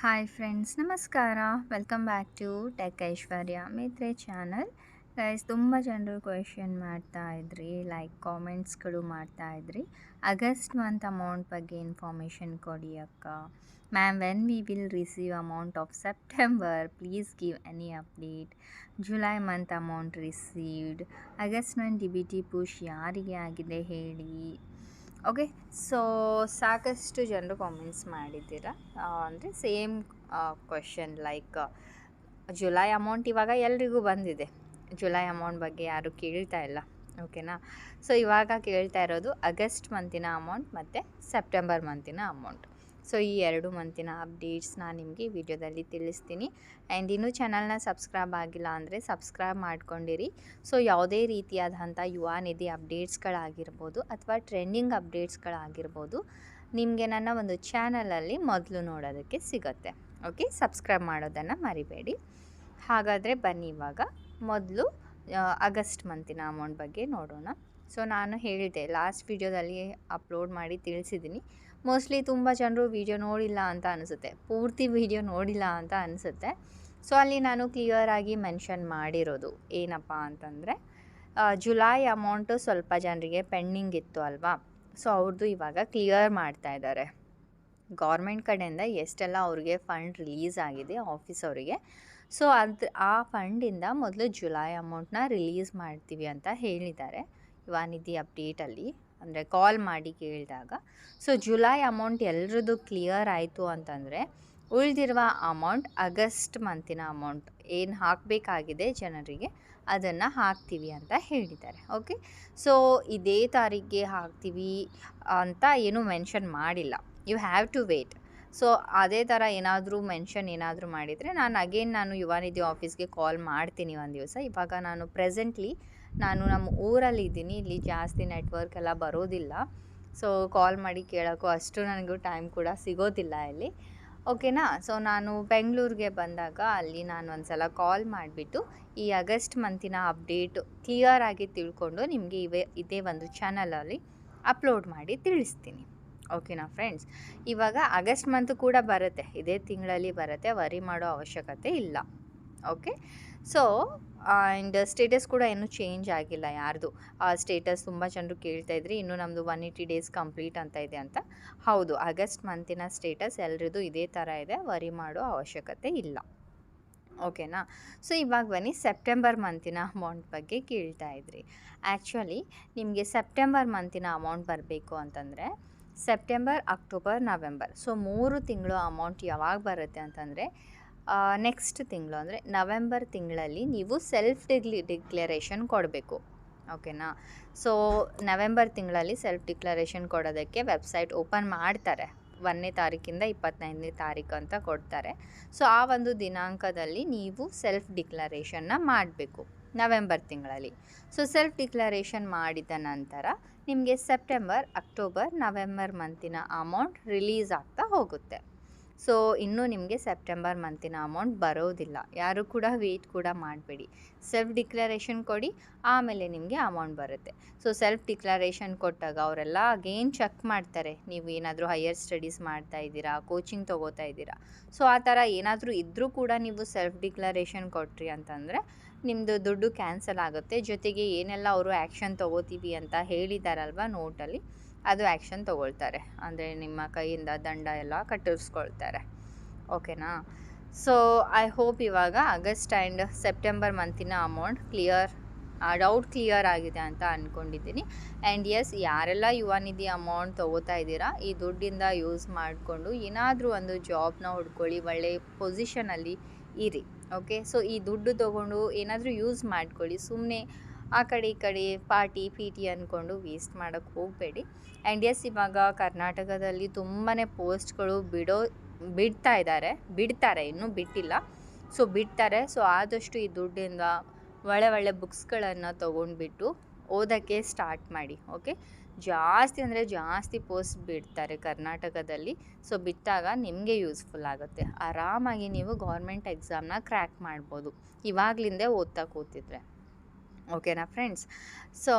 Hi friends, ನಮಸ್ಕಾರ. Welcome back to tech Aishwarya Mhetre channel. Guys, ತುಂಬ ಜನರು ಕ್ವೆಶನ್ ಮಾಡ್ತಾ ಇದ್ರಿ, ಲೈಕ್ ಕಾಮೆಂಟ್ಸ್ಗಳು ಮಾಡ್ತಾ ಇದ್ರಿ. ಆಗಸ್ಟ್ ಮಂತ್ ಅಮೌಂಟ್ ಬಗ್ಗೆ ಇನ್ಫಾರ್ಮೇಷನ್ ಕೊಡಿ ಅಕ್ಕ. Ma'am, when we will receive amount of September, please give any update. July month amount received. August month D B T push ಯಾರಿಗೆ ಆಗಿದೆ ಹೇಳಿ. ಓಕೆ, ಸೊ ಸಾಕಷ್ಟು ಜನರು ಕಾಮೆಂಟ್ಸ್ ಮಾಡಿದ್ದೀರಾ. ಅಂದರೆ same question, like July amount ಇವಾಗ ಎಲ್ರಿಗೂ ಬಂದಿದೆ. ಜುಲೈ ಅಮೌಂಟ್ ಬಗ್ಗೆ ಯಾರು ಕೇಳ್ತಾ ಇಲ್ಲ, ಓಕೆನಾ. ಸೊ ಇವಾಗ ಕೇಳ್ತಾ ಇರೋದು ಆಗಸ್ಟ್ ಮಂತಿನ ಅಮೌಂಟ್ ಮತ್ತು ಸೆಪ್ಟೆಂಬರ್ ಮಂತಿನ ಅಮೌಂಟ್. ಸೊ ಈ 2 ಮಂತಿನ ಅಪ್ಡೇಟ್ಸ್ನ ನಿಮಗೆ ಈ ವಿಡಿಯೋದಲ್ಲಿ ತಿಳಿಸ್ತೀನಿ. ಆ್ಯಂಡ್ ಇನ್ನೂ ಚಾನಲ್ನ ಸಬ್ಸ್ಕ್ರೈಬ್ ಆಗಿಲ್ಲ ಅಂದರೆ ಸಬ್ಸ್ಕ್ರೈಬ್ ಮಾಡ್ಕೊಂಡಿರಿ. ಸೊ ಯಾವುದೇ ರೀತಿಯಾದಂಥ ಯುವ ನಿಧಿ ಅಪ್ಡೇಟ್ಸ್ಗಳಾಗಿರ್ಬೋದು ಅಥವಾ ಟ್ರೆಂಡಿಂಗ್ ಅಪ್ಡೇಟ್ಸ್ಗಳಾಗಿರ್ಬೋದು, ನಿಮಗೆ ನನ್ನ ಒಂದು ಚಾನಲಲ್ಲಿ ಮೊದಲು ನೋಡೋದಕ್ಕೆ ಸಿಗುತ್ತೆ. ಓಕೆ, ಸಬ್ಸ್ಕ್ರೈಬ್ ಮಾಡೋದನ್ನು ಮರಿಬೇಡಿ. ಹಾಗಾದರೆ ಬನ್ನಿ, ಇವಾಗ ಮೊದಲು ಆಗಸ್ಟ್ ಮಂತಿನ ಅಮೌಂಟ್ ಬಗ್ಗೆ ನೋಡೋಣ. ಸೊ ನಾನು ಹೇಳಿದೆ, ಲಾಸ್ಟ್ ವಿಡಿಯೋದಲ್ಲಿ ಅಪ್ಲೋಡ್ ಮಾಡಿ ತಿಳಿಸಿದ್ದೀನಿ. ಮೋಸ್ಟ್ಲಿ ತುಂಬ ಜನರು ವಿಡಿಯೋ ನೋಡಿಲ್ಲ ಅಂತ ಅನಿಸುತ್ತೆ, ಪೂರ್ತಿ ವಿಡಿಯೋ ನೋಡಿಲ್ಲ ಅಂತ ಅನಿಸುತ್ತೆ. ಸೊ ಅಲ್ಲಿ ನಾನು ಕ್ಲಿಯರಾಗಿ ಮೆನ್ಷನ್ ಮಾಡಿರೋದು ಏನಪ್ಪ ಅಂತಂದರೆ, ಜುಲೈ ಅಮೌಂಟು ಸ್ವಲ್ಪ ಜನರಿಗೆ ಪೆಂಡಿಂಗ್ ಇತ್ತು ಅಲ್ವಾ. ಸೊ ಅವ್ರದ್ದು ಇವಾಗ ಕ್ಲಿಯರ್ ಮಾಡ್ತಾ ಇದ್ದಾರೆ. ಗೌರ್ಮೆಂಟ್ ಕಡೆಯಿಂದ ಎಷ್ಟೆಲ್ಲ ಅವ್ರಿಗೆ ಫಂಡ್ ರಿಲೀಸ್ ಆಗಿದೆ ಆಫೀಸ್ ಅವರಿಗೆ. ಸೊ ಆ ಫಂಡಿಂದ ಮೊದಲು ಜುಲೈ ಅಮೌಂಟ್ನ ರಿಲೀಸ್ ಮಾಡ್ತೀವಿ ಅಂತ ಹೇಳಿದ್ದಾರೆ ಯುವ ನಿಧಿ ಅಪ್ಡೇಟಲ್ಲಿ, ಅಂದರೆ ಕಾಲ್ ಮಾಡಿ ಕೇಳಿದಾಗ. ಸೊ ಜುಲೈ ಅಮೌಂಟ್ ಎಲ್ರದ್ದು ಕ್ಲಿಯರ್ ಆಯಿತು ಅಂತಂದರೆ ಉಳಿದಿರುವ ಅಮೌಂಟ್ ಆಗಸ್ಟ್ ಮಂತಿನ ಅಮೌಂಟ್ ಏನು ಹಾಕಬೇಕಾಗಿದೆ ಜನರಿಗೆ, ಅದನ್ನು ಹಾಕ್ತೀವಿ ಅಂತ ಹೇಳಿದ್ದಾರೆ. ಓಕೆ, ಸೊ ಇದೇ ತಾರೀಕಿಗೆ ಹಾಕ್ತೀವಿ ಅಂತ ಏನೂ ಮೆನ್ಷನ್ ಮಾಡಿಲ್ಲ. You have to wait. So ಅದೇ ಥರ ಏನಾದರೂ ಮೆನ್ಷನ್ ಏನಾದರೂ ಮಾಡಿದರೆ ನಾನು ಯುವ ನಿಧಿ ಆಫೀಸ್ಗೆ ಕಾಲ್ ಮಾಡ್ತೀನಿ ಒಂದು ದಿವಸ. ಇವಾಗ ನಾನು ಪ್ರೆಸೆಂಟ್ಲಿ ನಮ್ಮ ಊರಲ್ಲಿ ಇದ್ದೀನಿ. ಇಲ್ಲಿ ಜಾಸ್ತಿ ನೆಟ್ವರ್ಕ್ ಎಲ್ಲ ಬರೋದಿಲ್ಲ. ಸೊ ಕಾಲ್ ಮಾಡಿ ಕೇಳೋಕ್ಕೂ ಅಷ್ಟು ನನಗೂ ಟೈಮ್ ಕೂಡ ಸಿಗೋದಿಲ್ಲ ಇಲ್ಲಿ, ಓಕೆನಾ. ಸೊ ನಾನು ಬೆಂಗಳೂರಿಗೆ ಬಂದಾಗ ಅಲ್ಲಿ ನಾನು ಒಂದು ಸಲ ಕಾಲ್ ಮಾಡಿಬಿಟ್ಟು ಈ ಆಗಸ್ಟ್ ಮಂತಿನ ಅಪ್ಡೇಟ್ ಕ್ಲಿಯರಾಗಿ ತಿಳ್ಕೊಂಡು ನಿಮಗೆ ಇದೇ ಒಂದು ಚಾನಲಲ್ಲಿ ಅಪ್ಲೋಡ್ ಮಾಡಿ ತಿಳಿಸ್ತೀನಿ, ಓಕೆನಾ ಫ್ರೆಂಡ್ಸ್. ಇವಾಗ ಆಗಸ್ಟ್ ಮಂತ್ ಕೂಡ ಬರುತ್ತೆ, ಇದೇ ತಿಂಗಳಲ್ಲಿ ಬರುತ್ತೆ, ವರಿ ಮಾಡೋ ಅವಶ್ಯಕತೆ ಇಲ್ಲ. ಓಕೆ, ಸೊ ಆ್ಯಂಡ್ ಸ್ಟೇಟಸ್ ಕೂಡ ಇನ್ನೂ ಚೇಂಜ್ ಆಗಿಲ್ಲ ಯಾರ್ದು. ಆ ಸ್ಟೇಟಸ್ ತುಂಬ ಜನರು ಕೇಳ್ತಾಯಿದ್ರಿ, ಇನ್ನೂ ನಮ್ಮದು 180 ಡೇಸ್ ಕಂಪ್ಲೀಟ್ ಅಂತ ಇದೆ ಅಂತ. ಹೌದು, ಆಗಸ್ಟ್ ಮಂತಿನ ಸ್ಟೇಟಸ್ ಎಲ್ರದ್ದು ಇದೇ ಥರ ಇದೆ, ವರಿ ಮಾಡೋ ಅವಶ್ಯಕತೆ ಇಲ್ಲ, ಓಕೆನಾ. ಸೊ ಇವಾಗ ಬನ್ನಿ, ಸೆಪ್ಟೆಂಬರ್ ಮಂತಿನ ಅಮೌಂಟ್ ಬಗ್ಗೆ ಕೇಳ್ತಾ ಇದ್ರಿ. ಆ್ಯಕ್ಚುಲಿ ನಿಮಗೆ ಸೆಪ್ಟೆಂಬರ್ ಮಂತಿನ ಅಮೌಂಟ್ ಬರಬೇಕು ಅಂತಂದರೆ ಸೆಪ್ಟೆಂಬರ್, ಅಕ್ಟೋಬರ್, ನವೆಂಬರ್, ಸೊ 3 ತಿಂಗಳು ಅಮೌಂಟ್ ಯಾವಾಗ ಬರುತ್ತೆ ಅಂತಂದರೆ ನೆಕ್ಸ್ಟ್ ತಿಂಗಳು, ಅಂದರೆ ನವೆಂಬರ್ ತಿಂಗಳಲ್ಲಿ ನೀವು ಸೆಲ್ಫ್ ಡಿಕ್ಲರೇಷನ್ ಕೊಡಬೇಕು, ಓಕೆನಾ. ಸೊ ನವೆಂಬರ್ ತಿಂಗಳಲ್ಲಿ ಸೆಲ್ಫ್ ಡಿಕ್ಲರೇಷನ್ ಕೊಡೋದಕ್ಕೆ ವೆಬ್ಸೈಟ್ ಓಪನ್ ಮಾಡ್ತಾರೆ. 1ನೇ ತಾರೀಕಿಂದ 25ನೇ ತಾರೀಕು ಅಂತ ಕೊಡ್ತಾರೆ. ಸೊ ಆ ಒಂದು ದಿನಾಂಕದಲ್ಲಿ ನೀವು ಸೆಲ್ಫ್ ಡಿಕ್ಲರೇಷನ್ನ ಮಾಡಬೇಕು ನವೆಂಬರ್ ತಿಂಗಳಲ್ಲಿ. ಸೊ ಸೆಲ್ಫ್ ಡಿಕ್ಲರೇಷನ್ ಮಾಡಿದ ನಂತರ ನಿಮಗೆ ಸೆಪ್ಟೆಂಬರ್, ಅಕ್ಟೋಬರ್, ನವೆಂಬರ್ ಮಂತಿನ ಅಮೌಂಟ್ ರಿಲೀಸ್ ಆಗ್ತಾ ಹೋಗುತ್ತೆ. ಸೊ ಇನ್ನೂ ನಿಮಗೆ ಸೆಪ್ಟೆಂಬರ್ ಮಂತಿನ ಅಮೌಂಟ್ ಬರೋದಿಲ್ಲ. ಯಾರು ಕೂಡ ವೆಯ್ಟ್ ಕೂಡ ಮಾಡಬೇಡಿ, ಸೆಲ್ಫ್ ಡಿಕ್ಲರೇಷನ್ ಕೊಡಿ, ಆಮೇಲೆ ನಿಮಗೆ ಅಮೌಂಟ್ ಬರುತ್ತೆ. ಸೊ ಸೆಲ್ಫ್ ಡಿಕ್ಲರೇಷನ್ ಕೊಟ್ಟಾಗ ಅವರೆಲ್ಲ ಅಗೇನ್ ಚೆಕ್ ಮಾಡ್ತಾರೆ, ನೀವು ಏನಾದರೂ ಹೈಯರ್ ಸ್ಟಡೀಸ್ ಮಾಡ್ತಾ ಇದ್ದೀರಾ, ಕೋಚಿಂಗ್ ತೊಗೋತಾ ಇದ್ದೀರಾ. ಸೊ ಆ ಥರ ಏನಾದರೂ ಇದ್ದರೂ ಕೂಡ ನೀವು ಸೆಲ್ಫ್ ಡಿಕ್ಲರೇಷನ್ ಕೊಟ್ರಿ ಅಂತಂದರೆ ನಿಮ್ಮದು ದುಡ್ಡು ಕ್ಯಾನ್ಸಲ್ ಆಗುತ್ತೆ. ಜೊತೆಗೆ ಏನೆಲ್ಲ ಅವರು ಆ್ಯಕ್ಷನ್ ತೊಗೋತೀವಿ ಅಂತ ಹೇಳಿದಾರಲ್ವ ನೋಟಲ್ಲಿ, ಅದು ಆ್ಯಕ್ಷನ್ ತೊಗೊಳ್ತಾರೆ. ಅಂದರೆ ನಿಮ್ಮ ಕೈಯಿಂದ ದಂಡ ಎಲ್ಲ ಕಟ್ಟಿಸ್ಕೊಳ್ತಾರೆ, ಓಕೆನಾ. ಸೊ ಐ ಹೋಪ್ ಇವಾಗ ಆಗಸ್ಟ್ ಆ್ಯಂಡ್ ಸೆಪ್ಟೆಂಬರ್ ಮಂತಿನ ಅಮೌಂಟ್ ಡೌಟ್ ಕ್ಲಿಯರ್ ಆಗಿದೆ ಅಂತ ಅಂದ್ಕೊಂಡಿದ್ದೀನಿ. ಆ್ಯಂಡ್ ಎಸ್, ಯಾರೆಲ್ಲ ಯುವ ನಿಧಿ ಅಮೌಂಟ್ ತೊಗೋತಾ ಇದ್ದೀರಾ, ಈ ದುಡ್ಡಿಂದ ಯೂಸ್ ಮಾಡಿಕೊಂಡು ಏನಾದರೂ ಒಂದು ಜಾಬ್ನ ಹುಡ್ಕೊಳ್ಳಿ, ಒಳ್ಳೆಯ ಪೊಸಿಷನಲ್ಲಿ ಇರಿ, ಓಕೆ. ಸೊ ಈ ದುಡ್ಡು ತೊಗೊಂಡು ಏನಾದರೂ ಯೂಸ್ ಮಾಡ್ಕೊಳ್ಳಿ, ಸುಮ್ಮನೆ ಆ ಕಡೆ ಈ ಕಡೆ ಪಾರ್ಟಿ ಪೀಟಿ ಅಂದ್ಕೊಂಡು ವೇಸ್ಟ್ ಮಾಡೋಕ್ಕೆ ಹೋಗಬೇಡಿ. ಆ್ಯಂಡ್ ಎಸ್, ಇವಾಗ ಕರ್ನಾಟಕದಲ್ಲಿ ತುಂಬಾ ಪೋಸ್ಟ್ಗಳು ಬಿಡ್ತಾರೆ, ಇನ್ನೂ ಬಿಟ್ಟಿಲ್ಲ. ಸೊ ಬಿಡ್ತಾರೆ. ಸೊ ಆದಷ್ಟು ಈ ದುಡ್ಡಿಂದ ಒಳ್ಳೆ ಬುಕ್ಸ್ಗಳನ್ನು ತೊಗೊಂಡ್ಬಿಟ್ಟು ಓದೋಕ್ಕೆ ಸ್ಟಾರ್ಟ್ ಮಾಡಿ, ಓಕೆ. ಜಾಸ್ತಿ ಅಂದರೆ ಜಾಸ್ತಿ ಪೋಸ್ಟ್ ಬಿಡ್ತಾರೆ ಕರ್ನಾಟಕದಲ್ಲಿ. ಸೊ ಬಿಟ್ಟಾಗ ನಿಮಗೆ ಯೂಸ್ಫುಲ್ ಆಗುತ್ತೆ, ಆರಾಮಾಗಿ ನೀವು ಗೌರ್ಮೆಂಟ್ ಎಕ್ಸಾಮ್ನ ಕ್ರ್ಯಾಕ್ ಮಾಡ್ಬೋದು ಇವಾಗಲಿಂದೇ ಓದ್ತಾ ಕೂತಿದ್ರೆ, ಓಕೆನಾ ಫ್ರೆಂಡ್ಸ್. ಸೊ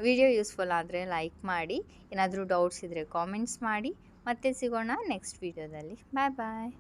ವಿಡಿಯೋ ಯೂಸ್ಫುಲ್ ಆದರೆ ಲೈಕ್ ಮಾಡಿ, ಏನಾದರೂ ಡೌಟ್ಸ್ ಇದ್ದರೆ ಕಾಮೆಂಟ್ಸ್ ಮಾಡಿ. ಮತ್ತೆ ಸಿಗೋಣ ನೆಕ್ಸ್ಟ್ ವಿಡಿಯೋದಲ್ಲಿ. ಬಾಯ್ ಬಾಯ್.